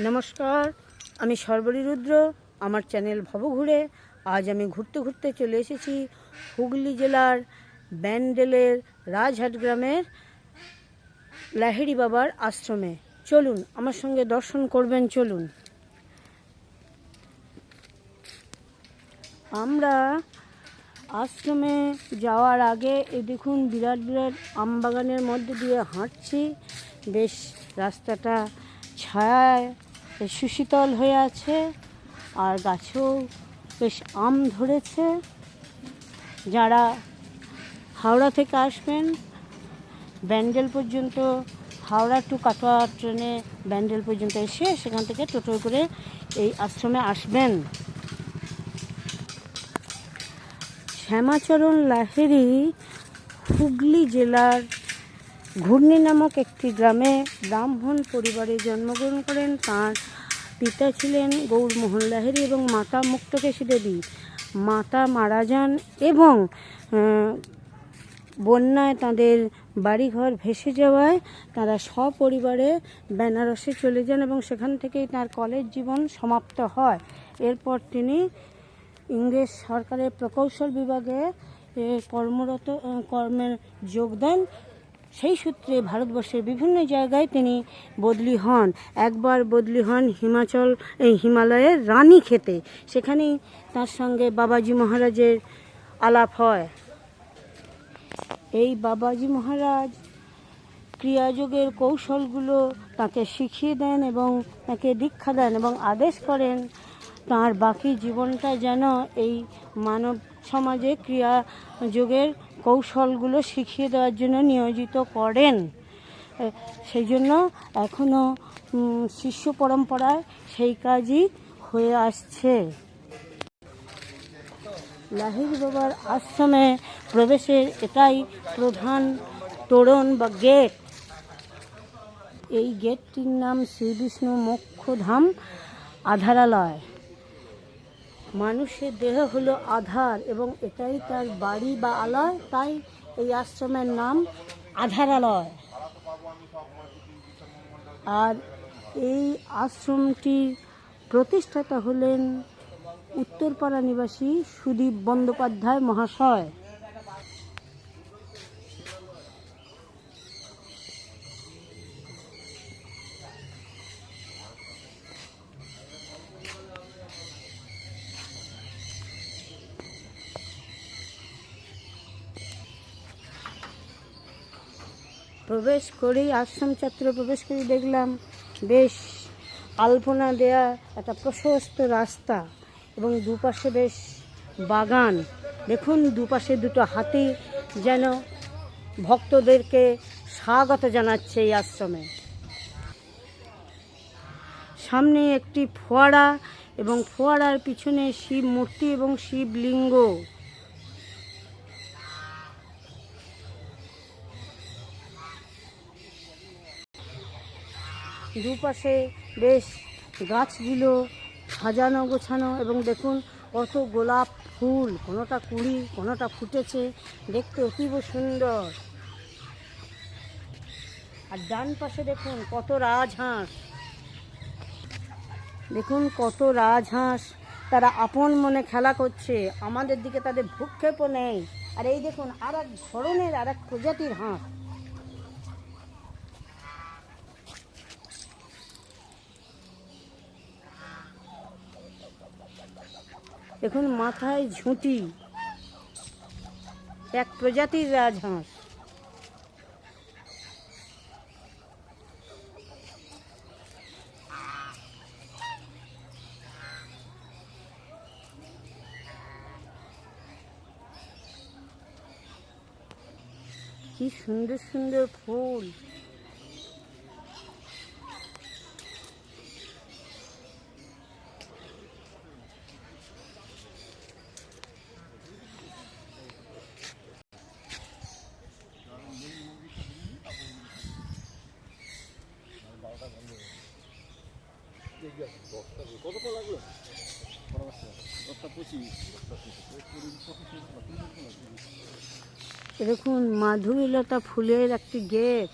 নমস্কার, আমি সর্বরী রুদ্র। আমার চ্যানেল ভবঘুরে আজ আমি ঘুরতে ঘুরতে চলে এসেছি হুগলি জেলার ব্যান্ডেলের রাজহাট গ্রামের লাহিড়ী বাবার আশ্রমে। চলুন আমার সঙ্গে দর্শন করবেন। চলুন। আমরা আশ্রমে যাওয়ার আগে এই দেখুন বিরাট বিরাট আমবাগানের মধ্যে দিয়ে হাঁটছি। বেশ রাস্তাটা ছায়ায় সুশীতল হয়ে আছে, আর গাছেও বেশ আম ধরেছে। যারা হাওড়া থেকে আসবেন ব্যান্ডেল পর্যন্ত, হাওড়া টু কাটোয়া ট্রেনে ব্যান্ডেল পর্যন্ত এসে সেখান থেকে টোটো করে এই আশ্রমে আসবেন। শ্যামাচরণ লাহিড়ী হুগলি জেলার ঘূর্ণি নামক একটি গ্রামে ব্রাহ্মণ পরিবারে জন্মগ্রহণ করেন। তাঁর পিতা ছিলেন গৌরমোহন লাহিড়ী এবং মাতা মুক্তকেশী দেবী। মাতা মারা যান এবং বন্যায় তাদের বাড়িঘর ভেসে যাওয়ায় তারা সপরিবারে বেনারসে চলে যান এবং সেখান থেকেই তার কলেজ জীবন সমাপ্ত হয়। এরপর তিনি ইংরেজ সরকারের প্রকৌশল বিভাগে কর্মের যোগ দেন। সেই সূত্রে ভারতবর্ষের বিভিন্ন জায়গায় তিনি বদলি হন। একবার বদলি হন হিমালয়ের রানীক্ষেতে। সেখানেই তার সঙ্গে বাবাজি মহারাজের আলাপ হয়। এই বাবাজি মহারাজ ক্রিয়াযোগের কৌশলগুলো তাকে শিখিয়ে দেন এবং তাকে দীক্ষা দেন এবং আদেশ করেন তার বাকি জীবনটা যেন এই মানব সমাজে ক্রিয়াযোগের কৌশলগুলো শিখিয়ে দেওয়ার জন্য নিয়োজিত করেন। সেই জন্য এখনও শিষ্য পরম্পরায় সেই কাজই হয়ে আসছে। লাহিড়ী বাবার আশ্রমে প্রবেশের এটাই প্রধান তোরণ বা গেট। এই গেটটির নাম শ্রীবিষ্ণু মোক্ষধাম আধারালয়। মানুষের দেহ হলো আধার এবং এটাই তার বাড়ি বা আলয়, তাই এই আশ্রমের নাম আধারালয়। আর এই আশ্রমটির প্রতিষ্ঠাতা হলেন উত্তরপাড়া নিবাসী সুদীপ বন্দ্যোপাধ্যায় মহাশয়। প্রবেশ করেই আশ্রম চত্বরে প্রবেশ করে দেখলাম বেশ আলপনা দেয়া একটা প্রশস্ত রাস্তা এবং দুপাশে বেশ বাগান। দেখুন দুপাশে দুটো হাতি যেন ভক্তদেরকে স্বাগত জানাচ্ছে এই আশ্রমে। সামনে একটি ফোয়ারা এবং ফোয়ারার পিছনে শিব মূর্তি এবং শিবলিঙ্গ। দুপাশে বেশ গাছগুলো সাজানো গোছানো এবং দেখুন কত গোলাপ ফুল, কোনোটা কুঁড়ি কোনোটা ফুটেছে, দেখতে অতীব সুন্দর। আর ডান পাশে দেখুন কত রাজহাঁস, দেখুন কত রাজহাঁস, তারা আপন মনে খেলা করছে, আমাদের দিকে তাদের ভ্রুক্ষেপও নেই। আর এই দেখুন আর এক ধরনের আর এক প্রজাতির হাঁস। দেখুন মাথায় ঝুঁটি, এক প্রজাতির রাজহাঁস। কি সুন্দর সুন্দর ফুল। দেখুন মাধবীলতা ফুলের একটি গেট।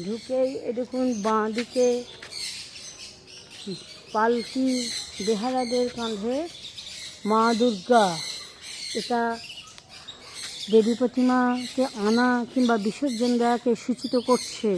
ঢুকেই এ দেখুন বাঁ দিকে পালকি, বেহারাদের কাঁধে মা দুর্গা। এটা দেবী প্রতিমাকে আনা কিংবা বিসর্জন দেওয়াকে সূচিত করছে।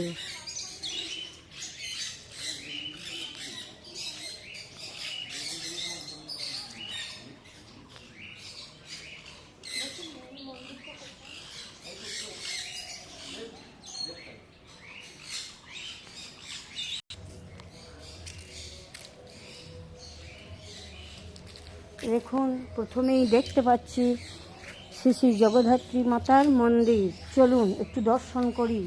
দেখুন প্রথমেই দেখতে পাচ্ছি শ্রী শ্রী জগদ্ধাত্রী মাতার মন্দির। চলুন একটু দর্শন করি।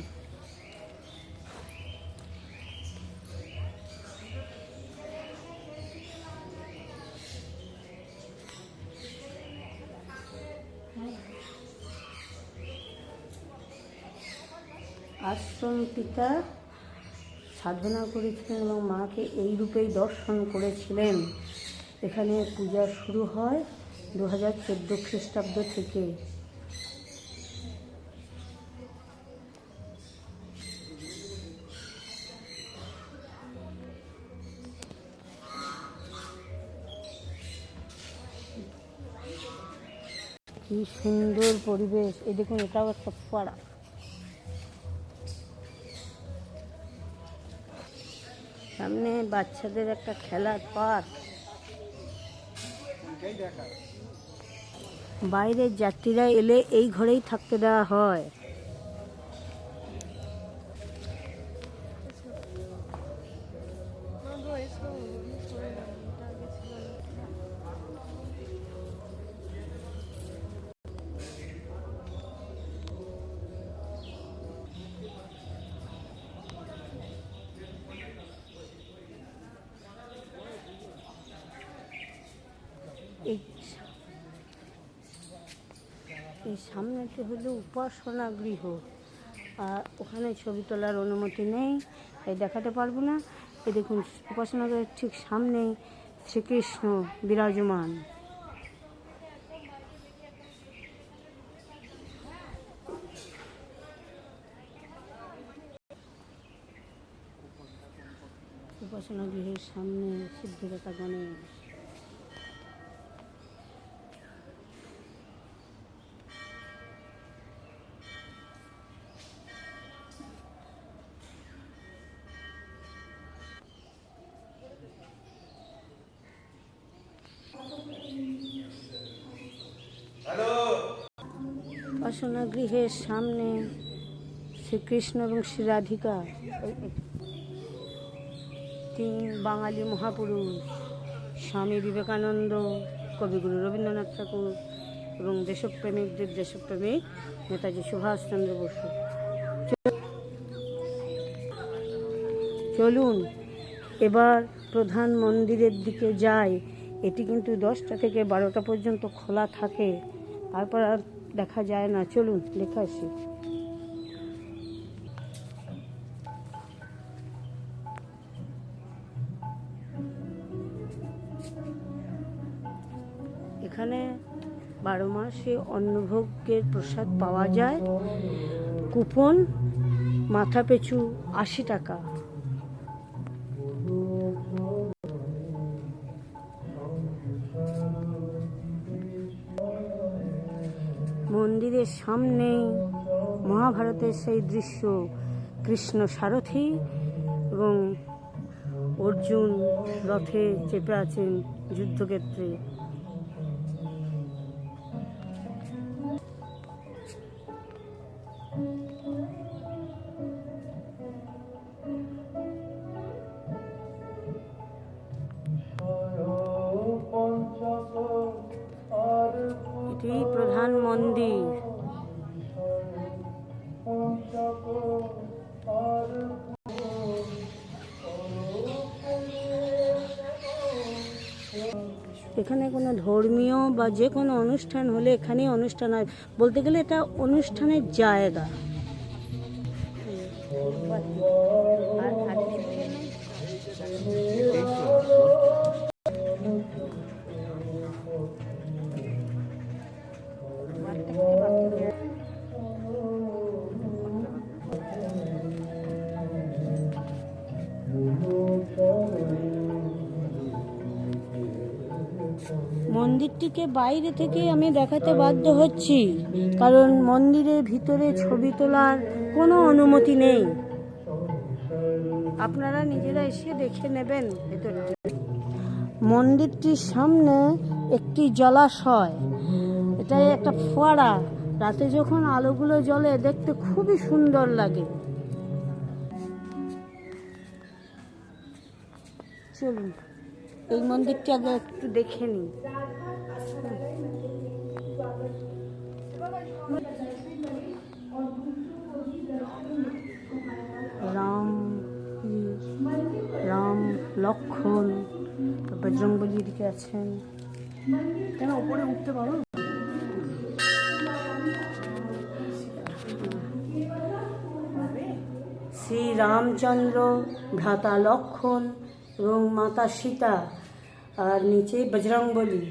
আশ্রম পিতা সাধনা করেছিলেন এবং মাকে এই রূপেই দর্শন করেছিলেন। এখানে পূজা শুরু হয় 2014 খ্রিস্টাব্দ থেকে। কি সুন্দর পরিবেশ! এই দেখুন, এটাও একটা পাড়া। সামনে বাচ্চাদের একটা খেলার পার্ক। বাইরের যাত্রীরা এলে এই ঘরেই থাকতে দেওয়া হয়। এই সামনেটি হলো উপাসনা গৃহ, আর ওখানে ছবি তোলার অনুমতি নেই, তাই দেখাতে পারবো না। এই দেখুন, উপাসনা গৃহের ঠিক সামনেই শ্রীকৃষ্ণ বিরাজমান। উপাসনা গৃহের সামনে সিদ্ধিদাতা গণেশ। উপাসনা গৃহের সামনে শ্রীকৃষ্ণ এবং শ্রী রাধিকা, তিন বাঙালি মহাপুরুষ, স্বামী বিবেকানন্দ, কবিগুরু রবীন্দ্রনাথ ঠাকুর এবং দেশপ্রেমিকদের দেশপ্রেমিক নেতাজি সুভাষচন্দ্র বসু। চলুন এবার প্রধান মন্দিরের দিকে যাই। এটি কিন্তু 10টা থেকে 12টা পর্যন্ত খোলা থাকে, তারপর আর দেখা যায় না। চলুন দেখে আসি। এখানে 12 মাসে অন্নভোগের প্রসাদ পাওয়া যায়। কুপন মাথা পিছু 80 টাকা। মন্দিরের সামনেই মহাভারতের সেই দৃশ্য, কৃষ্ণ সারথি এবং অর্জুন রথে চেপে আছেন যুদ্ধক্ষেত্রে। এটি প্রধান মন্দির। এখানে কোনো ধর্মীয় বা যে কোনো অনুষ্ঠান হলে এখানেই অনুষ্ঠান হয়। বলতে গেলে এটা অনুষ্ঠানের জায়গা। মন্দিরটিকে বাইরে থেকে আমি দেখাতে বাধ্য হচ্ছি, কারণ মন্দিরের ভিতরে ছবি তোলার কোনো অনুমতি নেই। আপনারা নিজেরা এসে দেখে নেবেন ভেতরটি। মন্দিরটির সামনে একটি জলাশয়, এটাই একটা ফোয়ারা। রাতে যখন আলোগুলো জ্বলে দেখতে খুবই সুন্দর লাগে। চলুন এই মন্দিরটি আগে একটু দেখে নিই। রাম রাম লক্ষণ, বজরংবলী দিকে আছেন। কেন উপরে উঠতে পারো? শ্রী রামচন্দ্র, ভ্রাতা লক্ষণ এবং মাতা সীতা, আর নিচে বজরংবলী।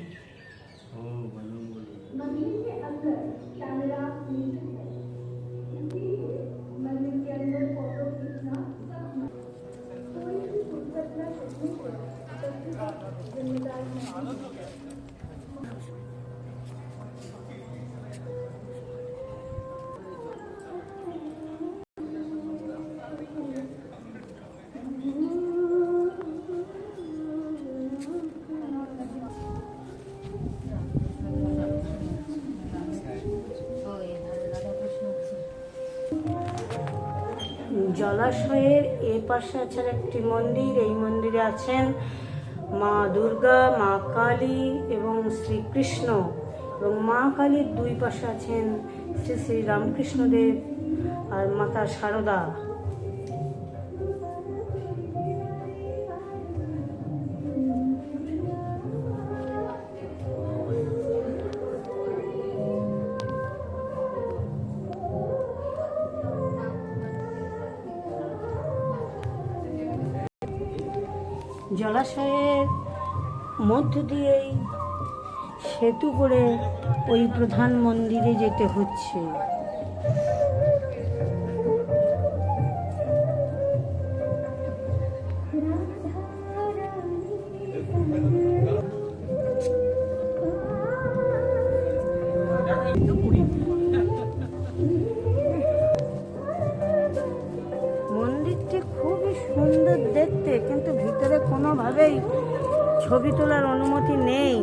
জলাশয়ের এ পাশে আছে একটি মন্দির। এই মন্দিরে আছেন মা দুর্গা, মা কালী এবং শ্রীকৃষ্ণ, এবং মা কালীর দুই পাশে আছেন শ্রী শ্রী রামকৃষ্ণদেব আর মাতা শারদা। জলাশয়ের মধ্য দিয়েই সেতু করে ওই প্রধান মন্দিরে যেতে হচ্ছে। মন্দিরটি খুবই সুন্দর দেখতে, কিন্তু ভিতরে কোনোভাবেই ছবি তোলার অনুমতি নেই।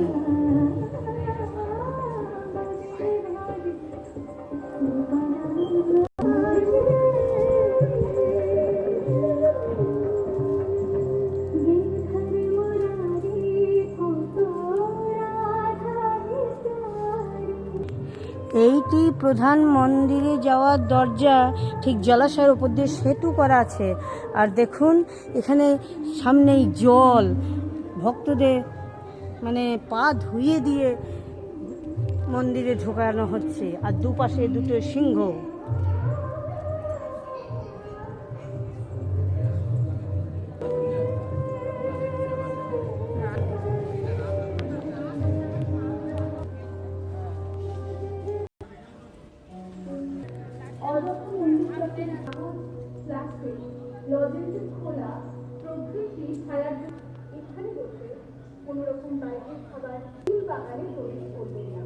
এইটি প্রধান মন্দিরে যাওয়ার দরজা। ঠিক জলাশয়ের উপর দিয়ে সেতু করা আছে। আর দেখুন এখানে সামনেই জল, ভক্তদের মানে পা ধুইয়ে দিয়ে মন্দিরে ঢোকানো হচ্ছে। আর দুপাশে দুটো সিংহ। খোলা প্রভৃতি ছায়ার এখানে বসে কোন রকম বাইরের খাবার ফুল বাগানে প্রবেশ করবে না।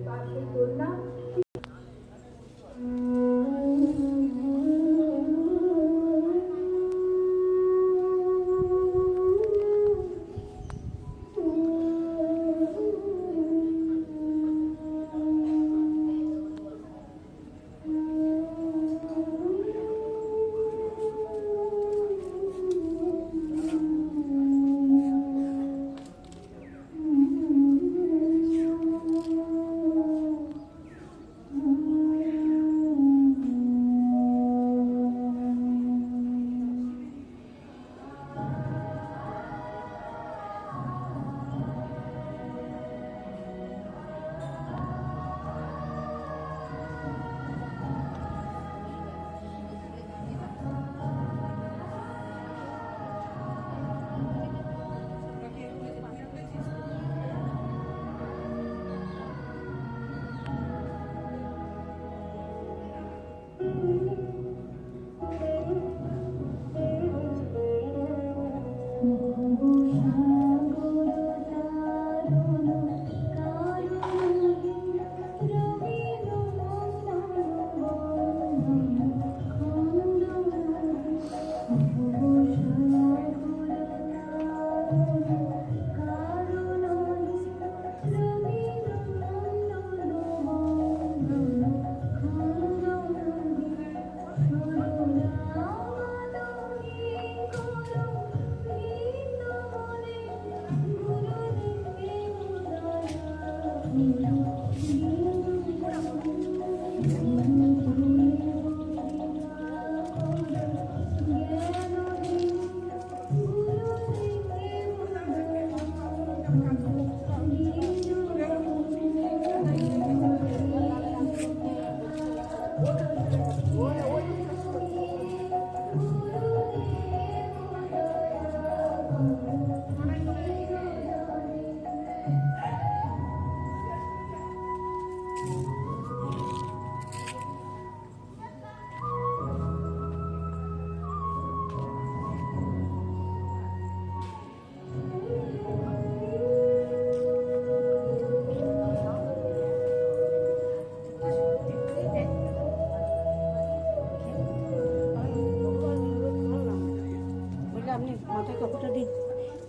পাশে দোলনা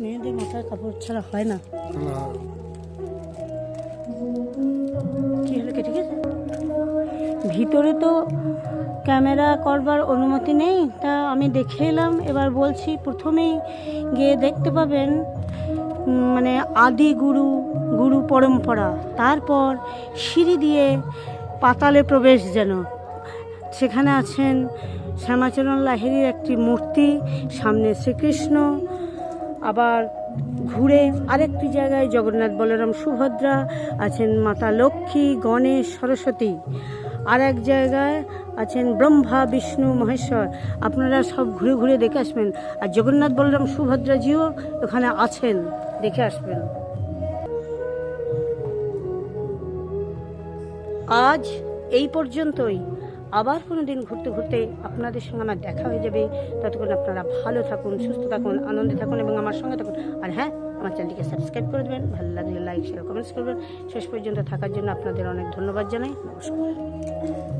মেয়েদের মাথায় কাপড় ছাড়া হয় না। কি হলো, কেটে গেছে? ভিতরে তো ক্যামেরা করবার অনুমতি নেই, তা আমি দেখে এলাম। এবার বলছি, প্রথমেই গিয়ে দেখতে পাবেন মানে আদি গুরু পরম্পরা, তারপর সিঁড়ি দিয়ে পাতালে প্রবেশ, যেন সেখানে আছেন শ্যামাচরণ লাহিড়ীর একটি মূর্তি, সামনে শ্রীকৃষ্ণ, আবার ঘুরে আরেকটি জায়গায় জগন্নাথ বলরাম সুভদ্রা আছেন, মাতা লক্ষ্মী, গণেশ, সরস্বতী, আর এক জায়গায় আছেন ব্রহ্মা, বিষ্ণু, মহেশ্বর। আপনারা সব ঘুরে ঘুরে দেখে আসবেন। আর জগন্নাথ বলরাম সুভদ্রাজিও ওখানে আছেন, দেখে আসবেন। আজ এই পর্যন্তই। আবার কোনো দিন ঘুরতে ঘুরতে আপনাদের সঙ্গে আমার দেখা হয়ে যাবে। ততক্ষণ আপনারা ভালো থাকুন, সুস্থ থাকুন, আনন্দে থাকুন এবং আমার সঙ্গে থাকুন। আর হ্যাঁ, আমার চ্যানেলটিকে সাবস্ক্রাইব করে দেবেন, ভালো লাগলে লাইক, শেয়ার, কমেন্টস করবেন। শেষ পর্যন্ত থাকার জন্য আপনাদের অনেক ধন্যবাদ জানাই। নমস্কার।